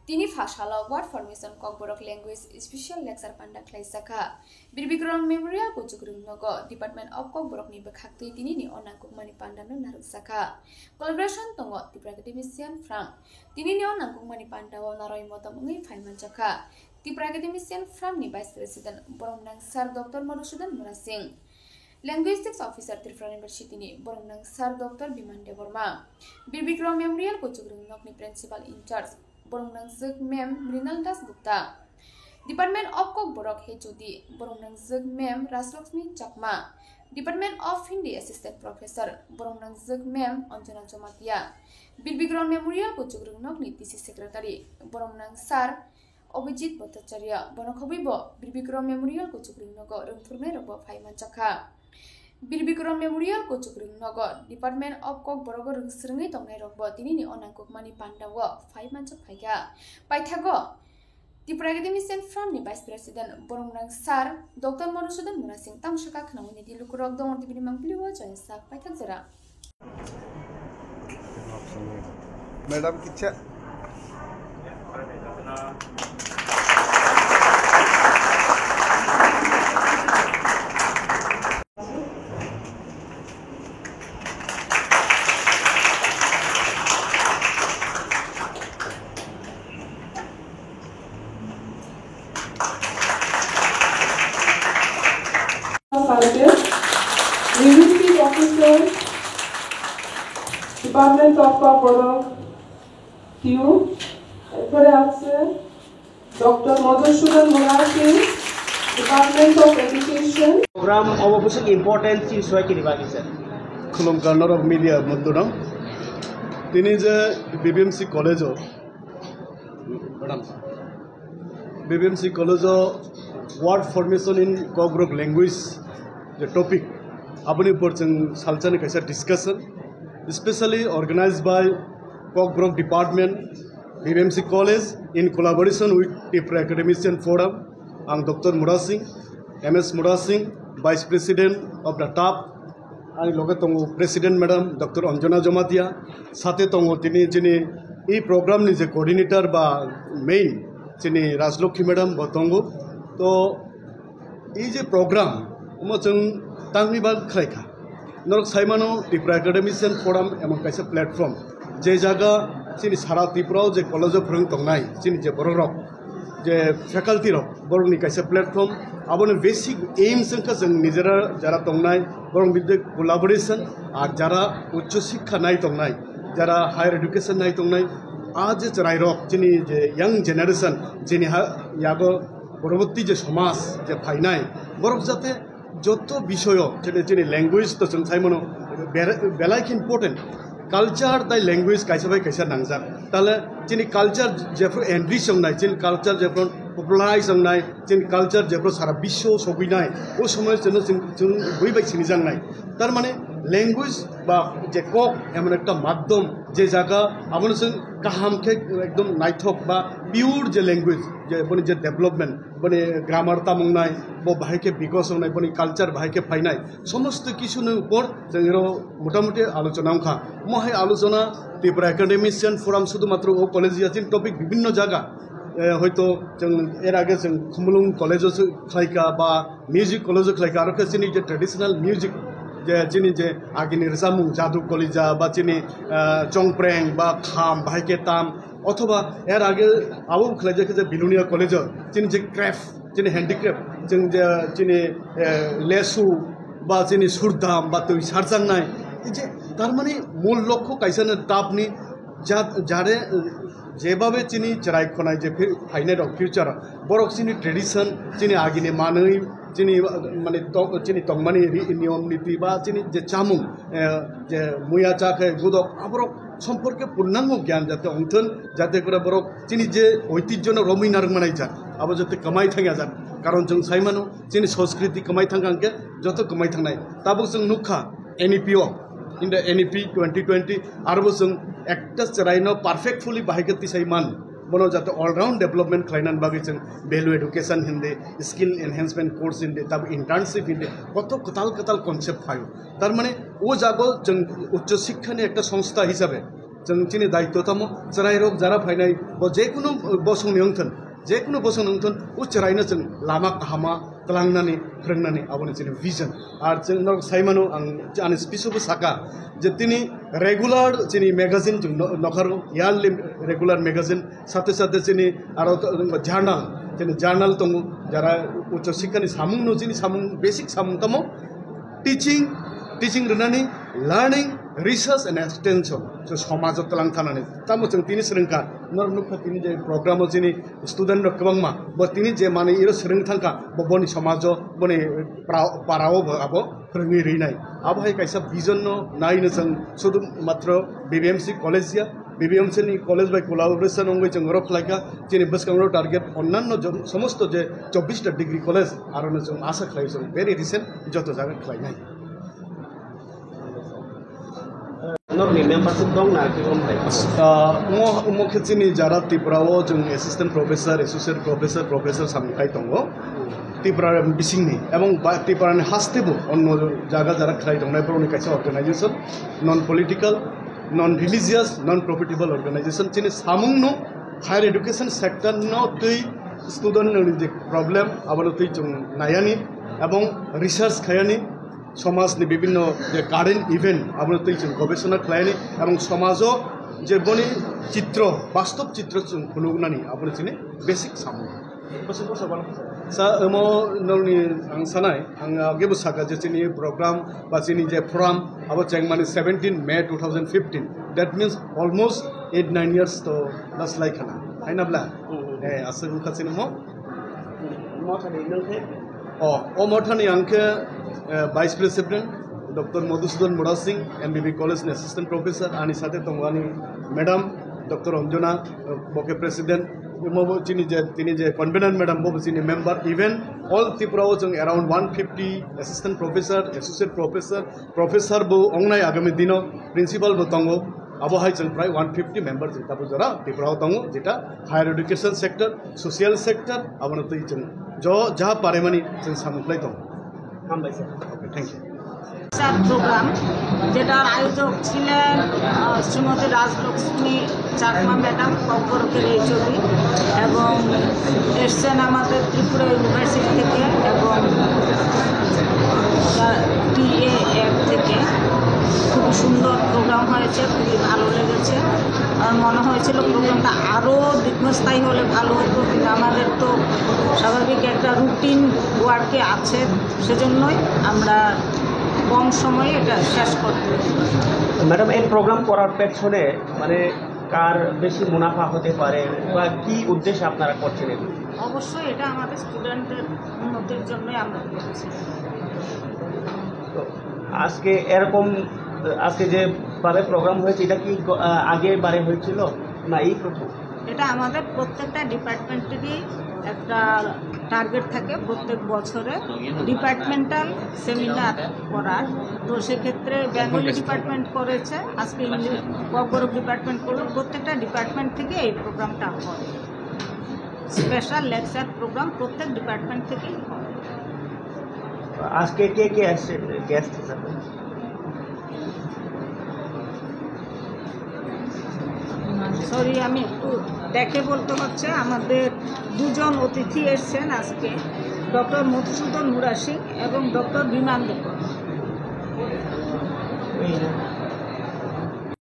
Tini Fashala Word Formation Kokborok Language Special Lecture Panda Klaisaka Birbikron Memorial Kuchukring Nogo Department of Kokborok ni Bekhakti Tini ni Onangkuk Mani Panda no Narusaka Collaboration Tongo the Academician from Tini ni Onangkuk Mani Panda wa Naroi Motom ngi Faimanchaka the Academician from ni Vice President Boromnang Sir Dr. Madhusudan Murasing Linguistics Officer Tripura University ni Boromnang Sir Dr. Biman Deborma Birbikron Memorial Kuchukring Nok ni Principal in Charge Boromnang Zug Mem Mrinal Das Gupta Department of Kokborok Hejudi Boromnang Zug Mem Rasloksmi Chakma Department of Hindi Assistant Professor Boromnang Zug Mem Anjana Jomatia Birbikron Memorial Kuchukring Nok ni TC Secretary Boromnang Sar Obijit Bhattacharya Bonokhobibo Birbikron Memorial Kuchukring Nogo Rungfurme Robo Phaimanchakha Birbikron Memorial Kuchukring Nogo Department of Kokborok Rungsrungi Tongnai Rokbo Tini ni Onangkuk Mani Panda wo Phaimanchak Phaiga Paithago the Academician from the Vice President Boromnang Sar Dr. Madhusudan Murasing Tamshaka Khnawni di Lukurok Dong Tibini Mangpili wo Joysa Paithakjara Madam Kitcha Linguistic Officer, Department of Kokborok, TU, এরপরে আছে Dr. Madhusudan Murasing, Department of Education. Program অবশ্যই important চিজ হয় কি দিবানি sir Khulum corner of media মধ্যরাম তিনি যে BBMC college madam BBMC college word formation in kokborok language যে টপিক আপনি পড়ছেন সালচানে কাইসা discussion specially organised by kokborok department BBMC College in collaboration with Tripura Academician Forum and Dr. Murasing, MS Murasing, Vice President of the TAP, and loge tongo President Madam Dr. Anjana Jomatia, sate tongo tini jini e program ni je coordinator ba main jini Rajlokhi Madam botongo to e je program mo chung tangni ba khlaika norok saimano Tripura Academician Forum emon kaisa platform je jaga চিনি সারা ত্রিপুরাও যে কলেজে ফোরং তংনাই চিনি যে বড় যে faculty বড়নি কাইসে platform আবনে basic AIIMS जों নিজেরা যারা তংনাই বরং বিদ্যে কোলাবোরেশন আর যারা উচ্চ শিক্ষা নাই তংনাই যারা হায়ার এডুকেশন নাই তংনাই আজ যে চরাই চিনি যে ইয়াং জেনারেশন যিনি ইয়াগো পরবর্তী যে সমাজ যে ফাইনাই বরং যাতে যত বিষয় চিনি ল্যাঙ্গুয়েজ তো जों সাইমনো বেলাইক ইম্পর্টেন্ট কালচার তাই ল্যাঙ্গুয়েজ কাইসা বাই কাইসা নাংজাক তাহলে চিনি কালচার যেফর এন্ট্রি সংনাই চিনি কালচার যেফর পপুলারাইজ সংনাই চিনি কালচার যেফর সারা বিশ্ব সবিনাই ও সময় যেন जों বইবাই চিনিজাংনাই তার মানে ল্যাঙ্গুয়েজ বা যে কক এমন একটা মাধ্যম যে জায়গা আমরা जों কাহামকে একদম নাইথক বা পিওর যে ল্যাঙ্গুয়েজ যে বনি যে ডেভেলপমেন্ট বনি গ্রামার তামংনাই ব ভাইকে বিকশ হনাই বনি কালচার ভাইকে ফাইনাই সমস্ত কিছুর উপর जों মোটামুটি আলোচনা খা মহাই আলোচনা ত্রিপুরা একাডেমিশিয়ান ফোরাম শুধুমাত্র ও কলেজ আছে টপিক বিভিন্ন জায়গা হয়তো जों এর আগে जों খুমলুং কলেজও খাইকা বা মিউজিক কলেজও খাইকা আর চিনি যে ট্রেডিশনাল মিউজিক যে চিনি যে আগিনি রেজামুং জাদু কলিজা বা চিনি চংপ্রেং বা খাম ভাইকে তাম অথবা এর আগে আবু খাইজাকে যে বিলুনিয়া কলেজ চিনি যে ক্রাফট চিনি হ্যান্ডিক্রাফট जों যে চিনি লেসু বা চিনি সুরদাম বা তুই সারজাংনাই যে তার মানে মূল লক্ষ্য কাইসানে তাপনি যারে যেভাবে চিনি চরাই খনাই যে ফাইনাল ফিউচার বরক চিনি ট্রেডিশন চিনি আগিনে মানই চিনি মানে চিনি তংমানি নিয়ম নীতি বা চিনি যে চামুং যে মুয়া চা খায় গুদক আবরক সম্পর্কে পূর্ণাঙ্গ জ্ঞান যাতে অন্থন যাতে করে বরক চিনি যে ঐতিহ্য রমি নারমানাই যান আবার যাতে কামাই থাঙ্গা যান কারণ जों সাইমানো চিনি সংস্কৃতি কামাই থাঙ্গাকে যত কামাই থাংনাই তাবো जों নুখা NEPO in the NEP 2020 आरोबो जों একটা চরাইনো পারফেক্টফুলি বাহাইগতি সাইমান বনো যাতে অলরাউন্ড ডেভেলপমেন্ট খাইনান বাকি जों ভ্যালু এডুকেশন হিন্দে স্কিল এনহ্যান্সমেন্ট কোর্স হিন্দে তাব ইন্টার্নশিপ হিন্দে কত কতাল কনসেপ্ট ফাইও তার মানে ও জাগো जों উচ্চ শিক্ষানি একটা সংস্থা হিসাবে जों चिनि दायित्वतमो चराय रोग जारा फाइनाय बो जेकुनु बसंनि अंथन जेकुनु बसंनि अंथन उच्चरायनो जों लामा काहामा तलांनानै फोरोंनानै आबोनि चिनि विजन आर जों नर साइमानो आं स्पिसबो साका जे तिनि रेगुलार चिनि मैगजिन जों नखरो यारलि रेगुलार मैगजिन साथे साथे चिनि आरो जर्नल चिनि जर्नल दङ जारा उच्च शिक्षानि सामुंनो चिनि सामुं बेसिक सामुं तमो टीचिंग रोनानै लर्निंग रिसर्च एंड एक्सटेंशन जो समाज तलां थानानै तामो जों तिनि सोलोंखा नर नुखा तिनि जे प्रोग्राम चिनि स्टूडेंट रकबांमा ब तिनि जे माने इरो सोलों थांखा बनि समाज बनि पाराव आबो फोरोंनि रिनाय आबहाय कायसा विजन नायनो जों सुदु मात्र बीबीएमसी कॉलेज या बीबीएमसी नि कॉलेज बाय कोलाबोरेशन अंगै जों रख लायका चिनि बसकांगरो टारगेट अन्नान्य समस्त जे 24 डिग्री कॉलेज आरो जों आशा खालायो जों वेरी रिसेंट जतो जागोन खालायनाय नरनि मेम्बारशिप दं ना कि मुख्यचिनि जारा त्रिपुराव जों एसिस्टेंट प्रोफेसर एसोसिएट प्रोफेसर सामखाय दङ त्रिपुरा बिसिंनि एवं त्रिपुरानि हास्तेबो अन्य जागा जारा खालाय दंनायफोरनि कायसा organisation non political non religious non profitable organisation चिनि सामुंनो हायर एजुकेशन सेक्टर नो तै स्टूडेंट नि प्रॉब्लम आबानो तै जों नायानि एवं रिसर्च खायानि समाजनि विभिन्न जे कारेन्ट इवेंट आबानो तै जों गवेषणा खालायनि एवं समाजो जे बनि चित्र वास्तव चित्र जों खुनुगनानि आबानो चिनि बेसिक सामुं सा एमो नरनि आं सानाय आं आगेबो सागा जे चिनि प्रोग्राम बा चिनि जे फोराम आबो चें माने 17 May 2015 that means almost 8-9 years तो लास लाइखाना हायनाब्ला आसो खासिन मो मथानि नोंखे ओ मथानि आंखे vice president doctor Madhusudan Mura Singh MBB college नि असिस्टेंट प्रोफेसर आनी साथे तंगानी मैडम डॉक्टर अंजना बोके प्रेसिडेंट मबो चिनि जे कन्वेनर मैडम मबो चिनि मेंबर इवन ऑल त्रिपुराव जों around 150 assistant professor associate professor बो अंगनाय आगामी दिनो प्रिंसिपल बो तंगो आबहाय जों प्राय 150 मेंबर जों ताबो जरा त्रिपुराव दंगो जेटा higher education sector social sector आबनो तै जों जो जा पारेमानि जों सामख्लाय दं हामबाय sir okay thank you programme जेटार आयोजक छिलेन श्रीमती राजलक्ष्मी चाकमा मैडम कब्बरकेर छवि एवं एसছেন আমাদের त्रिपुरा यूनिवर्सिटी থেকে এবং টিএএফ থেকে খুব সুন্দর প্রোগ্রাম হয়েছে খুবই ভালো লেগেছে আর মনে হয়েছিল প্রোগ্রামটা আরও দীর্ঘস্থায়ী হলে ভালো হতো কিন্তু আমাদের তো স্বাভাবিক একটা রুটিন ওয়ার্কে আছে সেজন্যই আমরা কম সময়ে এটা শেষ করতে ম্যাডাম এই প্রোগ্রাম করার পেছনে মানে কার বেশি মুনাফা হতে পারে বা কি উদ্দেশ্যে আপনারা করছেন অবশ্যই এটা আমাদের স্টুডেন্টের উন্নতির জন্যই আমরা করছি তো আজকে এরকম আজকে যে বারে প্রোগ্রাম হয়েছে এটা কি আগে বারে হয়েছিল না এই প্রথম এটা আমাদের প্রত্যেকটা ডিপার্টমেন্টেরই একটা টার্গেট থাকে প্রত্যেক বছরে ডিপার্টমেন্টাল সেমিনার করার তো সেক্ষেত্রে বেঙ্গলি ডিপার্টমেন্ট করেছে আজকে ককবরক ডিপার্টমেন্ট করলো প্রত্যেকটা ডিপার্টমেন্ট থেকে এই প্রোগ্রামটা হয় স্পেশাল লেকচার প্রোগ্রাম প্রত্যেক ডিপার্টমেন্ট থেকেই হয় আজকে কে কে আসছে গেস্ট হিসেবে সরি আমি একটু দেখে বলতে হচ্ছে আমাদের দুজন অতিথি এসেছেন আজকে ডক্টর মধুসূদন মুরা সিং এবং ডক্টর বিমান দেব